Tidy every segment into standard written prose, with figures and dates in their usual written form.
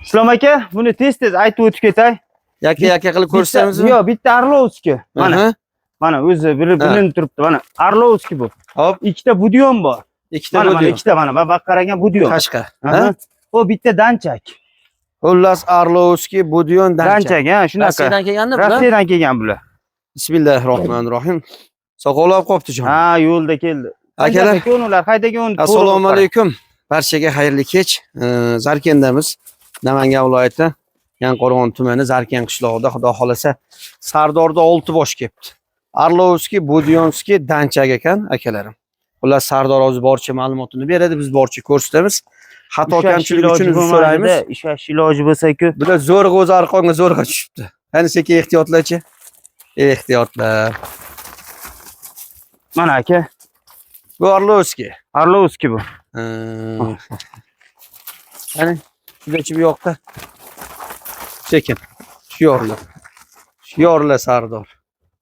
Islom aka, buni tez aytib o'tib ketay. Yaka qilib ko'rsatamizmi? Yo'q, bitta Arlovski. Mana o'zi bilinib turibdi. Mana Arlovski bu. Hop, Ikkita budyon bor. ikkita budyon. Ikkita mana bak qaragan budyon. Qashqa. O bitta danchak. Xullas Arlovski budyon Danchak, ha, shunaqa. Rossiyadan kelganmi bular? Rossiyadan kelgan bular. Bismillahirrohmanirrohim. Soqolab qopti jon. Ha, yo'lda keldi. Akalar, ular qaydaga o'nib. assalomu alaykum. Barchaga xayrli kech. Zarkendamiz. Namangan viloyati, Yangiqo'rg'on tumani Zarken qishlog'ida, xudo xolasa, Sardorda 6 bosh kelibdi. Arlovski, Budyonski, Danchak ekan akalarim. Xullas Sardor o'zi barcha ma'lumotini beradi, biz barcha ko'rsatamiz. Xato kamchilik uchun uzr so'raymiz. Ishlash iloji bo'lsa-ku. Bular zo'rg'a o'z arqonga zo'rg'a tushibdi. Qani sekin ehtiyotlarchi. Ehtiyotlar. Mana aka. Bu Arlovski. Arlovski bu. Qani juda bu yoqda. Sekin. Shu yorlar Sardor.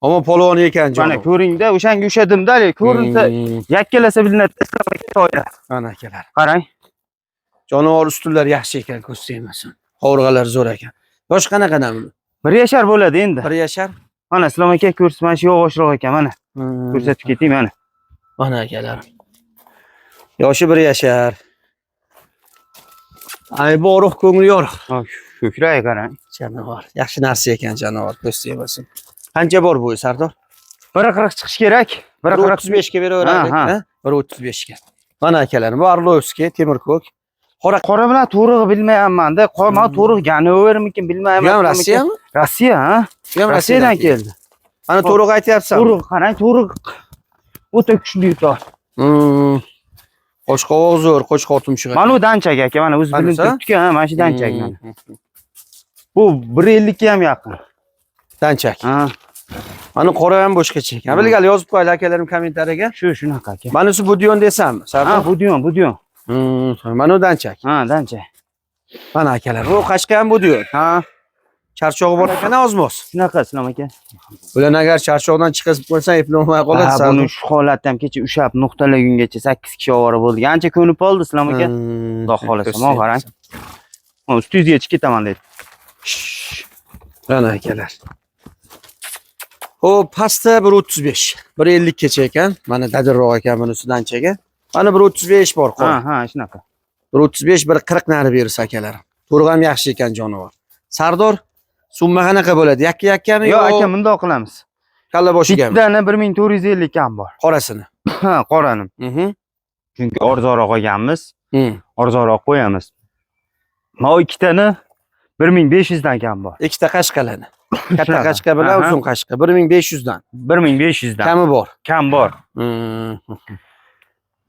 Ammo polvon ekan jon. Mana ko'ringda, o'shanga ushadim-da, ko'rinsa yakkalasa bilinadi. Mana akalar. Qarang. Jonivor ustunlar yaxshi ekan, ko'z tegmasin. Qovurg'alar zo'r ekan. Yosh qanaqadan buni? 1 yashar bo'ladi endi. 1 yashar. Mana Islom aka ko'rsa, mana shu yog'ochroq ekan, mana. Ko'rsatib ketay mana. Mana akalar. Yoshi 1 yashar. Ay boruq ko'ngli yorug'. Ko'krak qarang. Jonivor. Yaxshi narsa ekan jonivor, ko'z tegmasin. Qancha bor bu Sardor? 1.40 chiqish kerak. 1.35 ga beraveraylik, ha? 1.35 ga. Mana akalarim, bu Arlovski, Temirko'k. Qora bilan to'rig'i bilmayapman-da. Mana to'rig Ganovermikin bilmayman. Bu ham Rossiyami? Rossiya, ha? Bu ham Rossiyadan keldi. Ana to'rig aytyapsan. To'rig, qarang, to'rig o'ta kuchli tor. Qo'shqovoq zo'r, qo'shqoq tumshuq. Mana bu danchak aka, mana o'zi bilinib turibdi-ku, ha, mana shu danchak mana. Bu 1.50 ga ham yaqin. Danchak. Ha. Mana qora ham boshqa ekan. Bilgan yozib qo'yinglar akalarim kommentariyaga. Shunaqa aka. Mana shu budyon desammi? Ha, budyon. Mana danchak. Ha, danchak. Mana akalar, bu Qashqa ham budyon. Ha. Charchog'i bor ekan, ozmos. Shunaqa Islom aka. Bular agar charchoqdan chiqib qo'ysa, eplolmay qoladi. Ha, buni shu holatda ham kecha ushab nuqtalagungacha 8 kishi ovora bo'ldi. Ancha ko'nib oldi Islom aka. Xudo xolasa, mana qarang. Ustingizga chiqib ketaman dedi. Mana akalar. O pasta 1.35, 1.50 kecha ekan. Mana dadilroq ekan bunisidan danchaga. Mana 1.35 bor qol. Ha, shunaqa. 1.35, 1.40 nari bersa akalar. To'rg ham yaxshi ekan jonivor. Sardor, summa qanaqa bo'ladi? Yakkami yo'q aka, bundoq qilamiz. Kalla boshigami? Bittani 1450 ham bor. Qorasini. Ha, qoranim. Chunki arzonroq olganmiz. Arzonroq qo'yamiz. Mana ikkitani 1500 dan kam bor. Ikkita qashqalarni. Katta qashqa bilan uzun qashqa 1500 dan. 1500 dan. Kami bor. Kam bor.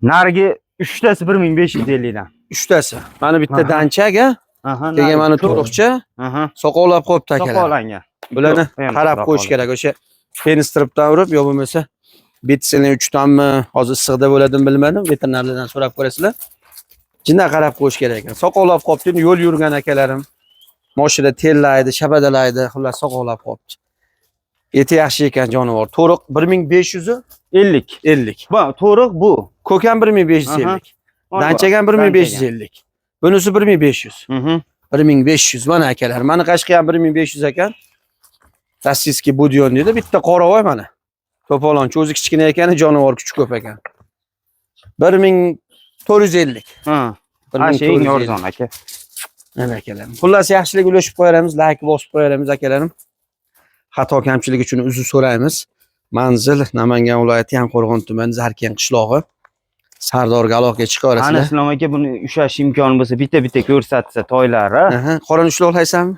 Narigi 3tasi 1550 dan. 3tasi. Mana bitta danchak, ha? Keyin mana to'riqcha. Soqolab qo'yibdi akalar. Soqolangan. Bularni qarab qo'yish kerak. O'sha penstripdan urib, yo bo'lmasa bitsini 3 tanmi, hozir issiqda bo'ladimi bilmadim. Veterinarlardan so'rab ko'rasizlar. Jindan qarab qo'yish kerak ekan. Soqolab qo'yibdi, yo'l yurgan akalarim. Moshida tellaydi, shabadalaydi, xullas soqolab qo'yibdi. Eti yaxshi ekan jonivor. To'riq 1550. Bu to'riq bu. Ko'kan 1550. Danchagan 1550. Bunisi 1500. 1500 mana akalar. Mana Qashqa ham 1500 ekan. Rossiyskiy budyon dedi. Bitta qoravoy mana. To'polonchi o'zi kichkina ekan, jonivor kuchi ko'p ekan. 1450. Ha. Eng arzon aka. Mana akalarim. Xullas yaxshilik ulashib qo'yamiz, like bosib qo'yamiz akalarim. Xato kamchilik uchun uzr so'raymiz. Manzil Namangan viloyati Yangiqo'rg'on tumani Zarken qishlog'i. Sardorga aloqaga chiqaverasizlar. Ana Islom aka buni ushlash imkoni bo'lsa, bitta ko'rsatsa toylar, ha? Qo'lini ushlab olasizmi?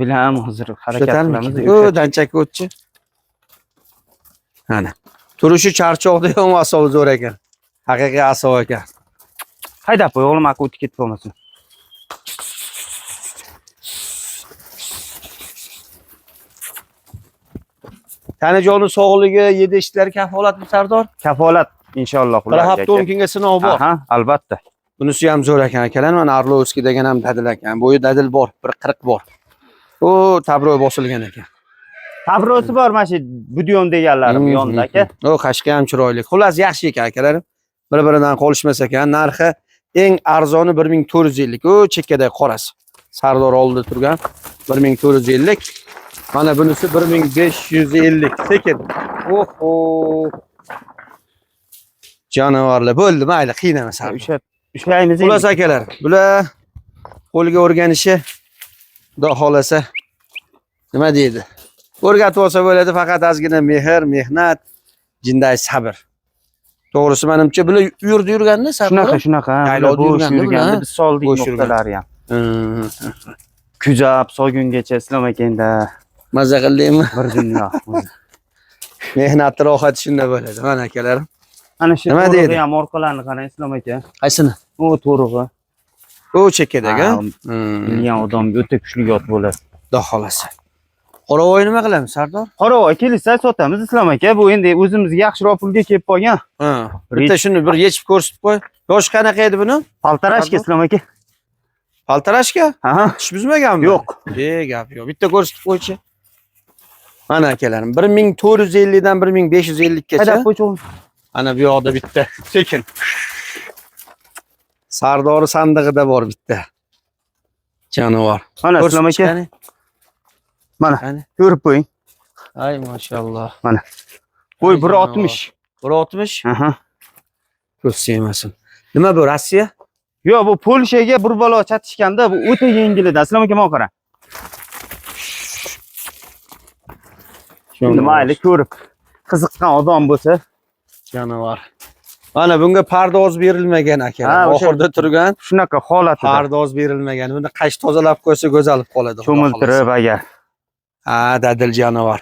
Bilam, hozir harakat qilamiz. O, danchak o'tchi. Mana. Turishi charchoqda ham asovi zo'r ekan. Haqiqiy asov ekan. Haydab qo'y, o'g'lim aka o'tib ketib qolmasin. Tanajoning sog'ligi, yedi-ichishlar kafolatmi Sardor? Kafolat inshaalloh ular. Bir hafta 10 kunga sinov bor. Ha, albatta. Bunisi ham zo'r ekan akalar. Mana Arlovski degan ham dadil ekan. Bo'yi dadil bor, 1.40 bor. O, tabroy bosilgan ekan. Tabrosi bor mana shu budyon deganlarim yonida aka. O, Qashqa ham chiroyli. Xullas yaxshi ekan akalarim. Bir-biridan qolishmas ekan. Narxi eng arzoni 1450. O, chekkadagi qorasi. Sardor oldida turgan 1450. Mana bunisi 1550 sekin. Oho. Canavarlar bo'ldi, mayli, qiynama Sardor. Ushlaymiz. Xullas akalar, bular qo'lga o'rganishi Xudo xolasa nima deydi? O'rgatib olsa bo'ladi, faqat ozgina mehr, mehnat, jinday sabr. To'g'risi menimcha bular yurdi yurganda Sardor. Shunaqa. Yaylovda yurganda biz soldik nuqtalari ham. Kuzab so'gungacha Islom akanda Maza qildingmi? bir dunyo. Mehnatni rohati shunda bo'ladi, mana akalarim. Ana shu Nima deydi? to'rig'i ham orqalarini qarang Islom aka. Qaysini? U to'rig'i. U chekkadagi. Bilgan odamga o'ta kuchli yod bo'ladi. Xudo xolasa. Qoravoy nima qilamiz, Sardor? Qoravoy kelsa sotamiz Islom aka. Bu endi o'zimizga yaxshiroq pulga kelib qolgan. Ha. Bitta shuni bir yechib ko'rsatib qo'y. Yosh qanaqa edi buni? Paltarashka Islom aka. Paltarashka? Ha. Tish buzmaganmi? Yo'q. Gap yo'q. Bitta ko'rsatib qo'ychi. Mana akalarim, 1450 dan 1550 gacha. Haydab qo'ychi o'g'lim. Ana bu yoqda bitta. Sekin. Sardor sandig'ida bor bitta. Jonivor. Mana Islom aka. Mana. Ko'rib qo'ying. Ay maşallah. Mana. Qo'y 160. 160. Aha. Ko'z yemasin. Nima bu, Rossiya? Yo'q, bu Polshaga bir balo chatishganda bu o'ta yengilida. Islom aka mana qara. Endi mayli ko'rib qiziqqan odam bo'lsa, jonivor. Mana bunga pardoz berilmagan akalar. Oxirda turgan shunaqa holatida. Pardoz berilmagan. Buni qash tozalab qo'ysa go'zal qoladi. Cho'miltirib agar. Ha, dadil jonivor.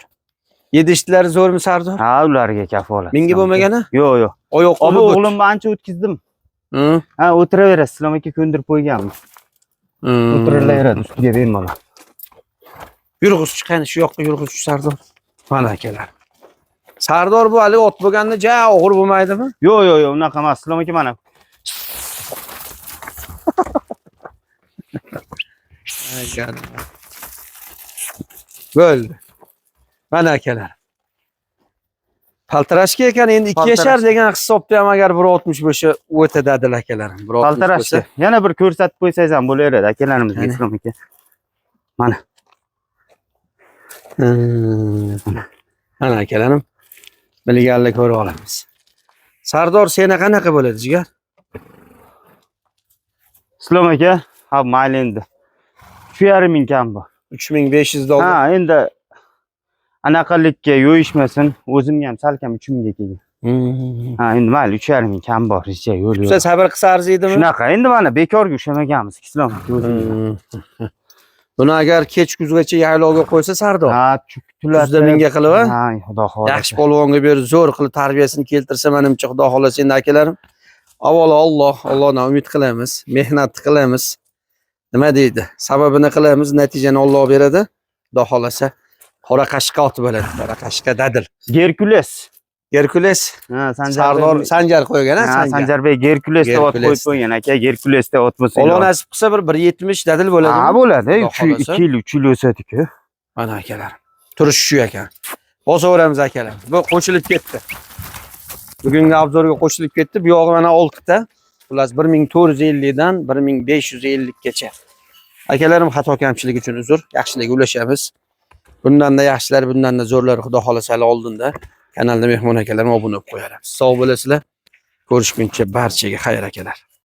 Yedishlar zo'rmi Sardor? Ha, ularga kafolat. Menga bo'lmagani? Yo'q, yo'q. Oyoq Abi o'g'limni ancha o'tkizdim. Ha, o'tiraverasiz. Islom aka ko'ndirib qo'yganmiz. O'tiraveradi, ustiga bermalar. Yurg'iz chiqani shu yoqqa yurg'iz Sardor. Mana akalar. Sardor bu hali ot bo'lganda ja og'ir bo'lmaydimi? Yo'q, yo'q, yo'q, unaqa emas. Islom aka mana. Bo'ldi. Mana akalar. Paltarashka ekan endi 2 yashar degan hisobda ham agar 160 bo'lsa o'ta dadil akalarim. 160 Paltarashka. Yana bir ko'rsatib qo'ysangiz ham bo'laveradi akalarimizga Islom aka. Mana. Mana akalarim. Bilganlar ko'rib olamiz. Sardor seni qanaqa bo'ladi, jigar? Islom aka, ha mayli endi. 3,5 ming kam bor. 3500 dollar. Ha, endi anaqalikka yo'yishmasin. O'zimga ham salkam 3 mingga kelgan. Ha, endi mayli 3,5 ming kam bor, richa yo'l yo'q. Siz sabr qilsa arziydimi? Shunaqa, endi mana bekorga ushamaganmiz, Islom aka o'zimizga. Buni agar kech kuzgacha yaylovga qo'ysa Sardor. Ha, tuzda menga qilib, ha, xudo xohlasa. Yaxshi polvonga berib zo'r qilib tarbiyasini keltirsa, menimcha xudo xohlasa endi akalarim. Avvalo Allohdan umid qilamiz, mehnat qilamiz. Nima deydi? Sababini qilamiz, natijani Alloh beradi. Xudo xohlasa qora qashqa ot bo'ladi, qora qashqa dadil. Gerkules. Ha, Sardor Sanjar qo'ygan, ha, Sanjarbek Gerkulesda ot qo'yib qo'ygan aka, Gerkulesda ot bo'lsa. Alloh nasib qilsa bir 170 dadil bo'ladi. Ha, bo'ladi. 2 yil, 3 yil o'sadi-ku. Mana akalar. Turish shu ekan. Bosaveramiz akalar. Bu qo'shilib ketdi. Bugungi obzorga qo'shilib ketdi. Bu yog'i mana 6 ta. Xullas 1450 dan 1550 gacha. Akalarim xato kamchilik uchun uzr. Yaxshilik ulashamiz. Bundan da yaxshilar, bundan da zo'rlar xudo xolasa oldinda kanalda mehmon akalarim obuna bo'lib qo'yaramiz. Sog' bo'lasizlar. Ko'rishguncha barchaga xayr akalar.